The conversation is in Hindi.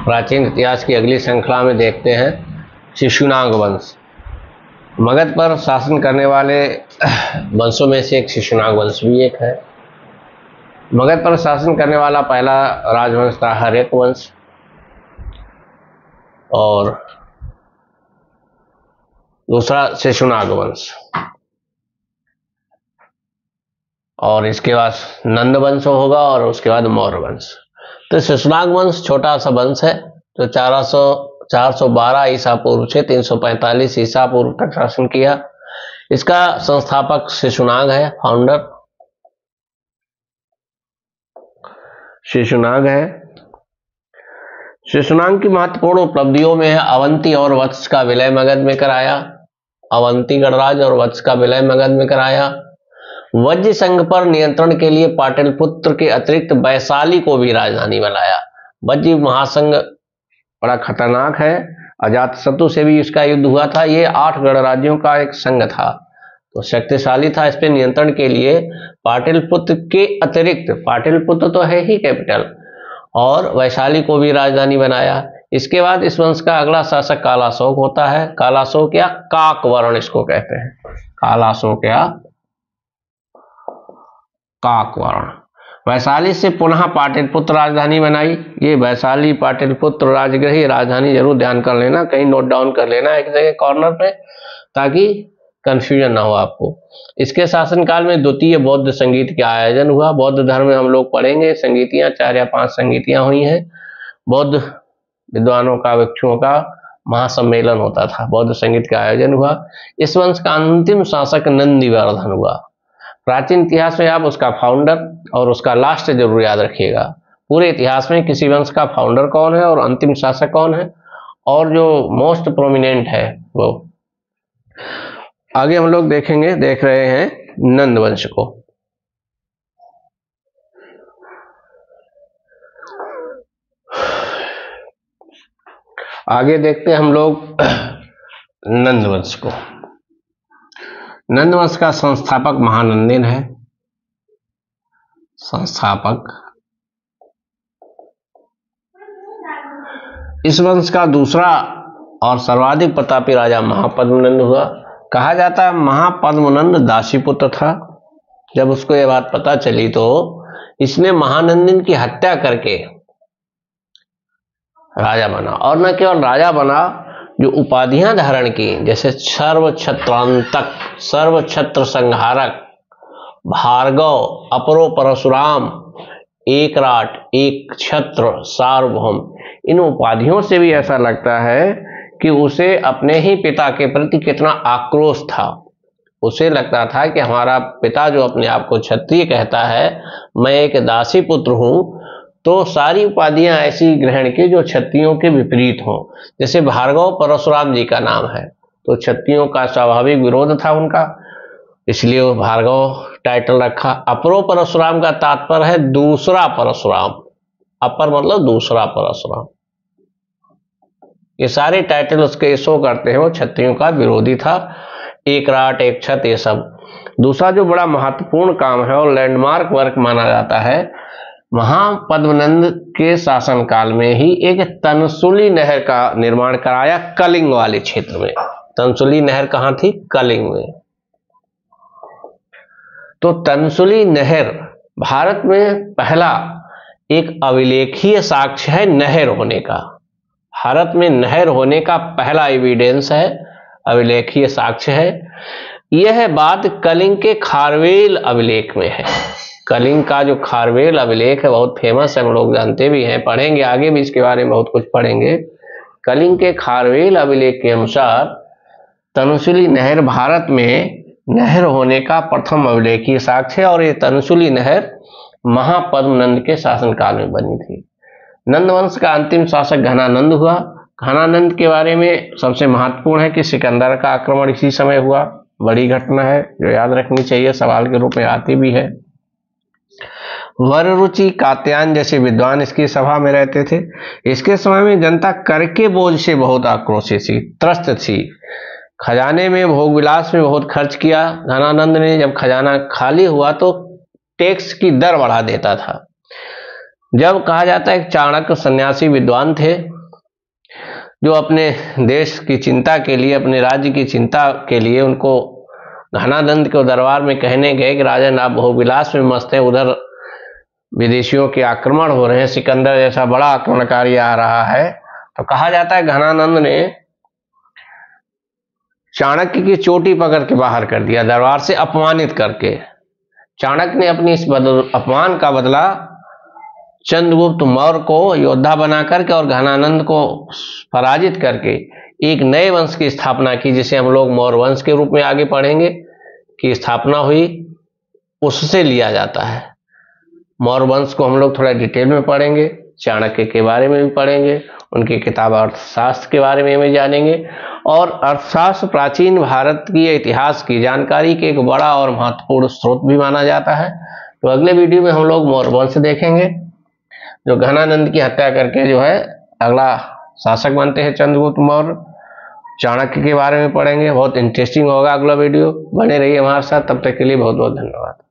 प्राचीन इतिहास की अगली श्रृंखला में देखते हैं शिशुनाग वंश। मगध पर शासन करने वाले वंशों में से एक शिशुनाग वंश भी एक है। मगध पर शासन करने वाला पहला राजवंश था हर्यक वंश और दूसरा शिशुनाग वंश, और इसके बाद नंद वंश होगा और उसके बाद मौर्य वंश। तो शिशुनाग वंश छोटा सा वंश है जो 412 ईसा पूर्व से 345 ईसा पूर्व तक शासन किया। इसका संस्थापक शिशुनाग है, फाउंडर शिशुनाग है। शिशुनाग की महत्वपूर्ण उपलब्धियों में है अवंती और वत्स का विलय मगध में कराया, अवंती गणराज और वत्स का विलय मगध में कराया। वज्र संघ पर नियंत्रण के लिए पाटलिपुत्र के अतिरिक्त वैशाली को भी राजधानी बनाया। वज्र महासंघ बड़ा खतरनाक है, अजातशत्रु से भी इसका युद्ध हुआ था। ये 8 गणराज्यों का एक संघ था, तो शक्तिशाली था। इस पे नियंत्रण के लिए पाटलिपुत्र के अतिरिक्त, पाटलिपुत्र तो है ही कैपिटल, और वैशाली को भी राजधानी बनाया। इसके बाद इस वंश का अगला शासक कालाशोक होता है। कालाशोक या काकवर्ण इसको कहते हैं, कालाशोक या काकवर्ण। वैशाली से पुनः पाटलिपुत्र राजधानी बनाई। ये वैशाली पाटलिपुत्र राजगृह राजधानी जरूर ध्यान कर लेना, कहीं नोट डाउन कर लेना एक जगह कॉर्नर पे, ताकि कंफ्यूजन ना हो आपको। इसके शासनकाल में द्वितीय बौद्ध संगीत का आयोजन हुआ। बौद्ध धर्म में हम लोग पढ़ेंगे संगीतियां, 4 या 5 संगीतियां हुई हैं। बौद्ध विद्वानों का, भिक्षुओं का महासम्मेलन होता था, बौद्ध संगीत का आयोजन हुआ। इस वंश का अंतिम शासक नंदीवर्धन हुआ। प्राचीन इतिहास में आप उसका फाउंडर और उसका लास्ट जरूर याद रखिएगा। पूरे इतिहास में किसी वंश का फाउंडर कौन है और अंतिम शासक कौन है, और जो मोस्ट प्रोमिनेंट है वो आगे हम लोग देखेंगे। देख रहे हैं नंद वंश को। आगे देखते हैं हम लोग नंद वंश को। नंद वंश का संस्थापक महानंदिन है, संस्थापक। इस वंश का दूसरा और सर्वाधिक प्रतापी राजा महापद्मनंद हुआ। कहा जाता है महापद्मनंद दासीपुत्र था। जब उसको यह बात पता चली तो इसने महानंदिन की हत्या करके राजा बना, और न केवल राजा बना, जो उपाधियां धारण की, जैसे सर्वक्षत्रांतक, सर्वक्षत्र संहारक, भार्गव, अपरो परशुराम, एकराट, एक छत्र, सार्वभौम, इन उपाधियों से भी ऐसा लगता है कि उसे अपने ही पिता के प्रति कितना आक्रोश था। उसे लगता था कि हमारा पिता जो अपने आप को क्षत्रिय कहता है, मैं एक दासी पुत्र हूं, तो सारी उपाधियां ऐसी ग्रहण की जो क्षत्रियों के विपरीत हों। जैसे भार्गव परशुराम जी का नाम है, तो क्षत्रियों का स्वाभाविक विरोध था उनका, इसलिए वो भार्गव टाइटल रखा। अपरो परशुराम का तात्पर्य है दूसरा परशुराम, अपर मतलब दूसरा परशुराम। ये सारे टाइटल उसके शो करते हैं वो क्षत्रियों का विरोधी था। एक राट, एक छत, ये सब। दूसरा जो बड़ा महत्वपूर्ण काम है और लैंडमार्क वर्क माना जाता है, महापद्मनंद के शासनकाल में ही एक तनसुली नहर का निर्माण कराया कलिंग वाले क्षेत्र में। तनसुली नहर कहां थी? कलिंग में। तो तनसुली नहर भारत में पहला एक अभिलेखीय साक्ष्य है नहर होने का। भारत में नहर होने का पहला एविडेंस है, अभिलेखीय साक्ष्य है। यह बात कलिंग के खारवेल अभिलेख में है। कलिंग का जो खारवेल अभिलेख है बहुत फेमस है, हम लोग जानते भी हैं, पढ़ेंगे आगे भी इसके बारे में बहुत कुछ पढ़ेंगे। कलिंग के खारवेल अभिलेख के अनुसार तनसुली नहर भारत में नहर होने का प्रथम अभिलेखीय साक्ष्य है, और ये तनसुली नहर महापद्मनंद के शासनकाल में बनी थी। नंद वंश का अंतिम शासक घनानंद हुआ। घनानंद के बारे में सबसे महत्वपूर्ण है कि सिकंदर का आक्रमण इसी समय हुआ। बड़ी घटना है जो याद रखनी चाहिए, सवाल के रूप में आती भी है। वररुचि, कात्यायन जैसे विद्वान इसकी सभा में रहते थे। इसके समय में जनता कर के बोझ से बहुत आक्रोशित थी, त्रस्त थी। खजाने में, भोग विलास में बहुत खर्च किया घनानंद ने। जब खजाना खाली हुआ तो टैक्स की दर बढ़ा देता था। जब कहा जाता है कि चाणक्य सन्यासी विद्वान थे जो अपने देश की चिंता के लिए, अपने राज्य की चिंता के लिए उनको घनानंद के दरबार में कहने गए कि राजन आप बहुविलास में मस्त हैं, उधर विदेशियों के आक्रमण हो रहे हैं, सिकंदर जैसा बड़ा आक्रमणकारी आ रहा है। तो कहा जाता है घनानंद ने चाणक्य की चोटी पकड़ के बाहर कर दिया दरबार से, अपमानित करके। चाणक्य ने अपनी इस अपमान का बदला चंद्रगुप्त मौर्य को योद्धा बना करके और घनानंद को पराजित करके एक नए वंश की स्थापना की, जिसे हम लोग मौर्य वंश के रूप में आगे पढ़ेंगे की स्थापना हुई, उससे लिया जाता है। मौर्य वंश को हम लोग थोड़ा डिटेल में पढ़ेंगे, चाणक्य के बारे में भी पढ़ेंगे, उनकी किताब अर्थशास्त्र के बारे में भी जानेंगे। और अर्थशास्त्र प्राचीन भारत की इतिहास की जानकारी के एक बड़ा और महत्वपूर्ण स्रोत भी माना जाता है। तो अगले वीडियो में हम लोग मौर्य वंश देखेंगे, जो घनानंद की हत्या करके जो है अगला शासक बनते हैं चंद्रगुप्त मौर्य। चाणक्य के बारे में पढ़ेंगे, बहुत इंटरेस्टिंग होगा अगला वीडियो। बने रहिए हमारे साथ, तब तक के लिए बहुत बहुत धन्यवाद।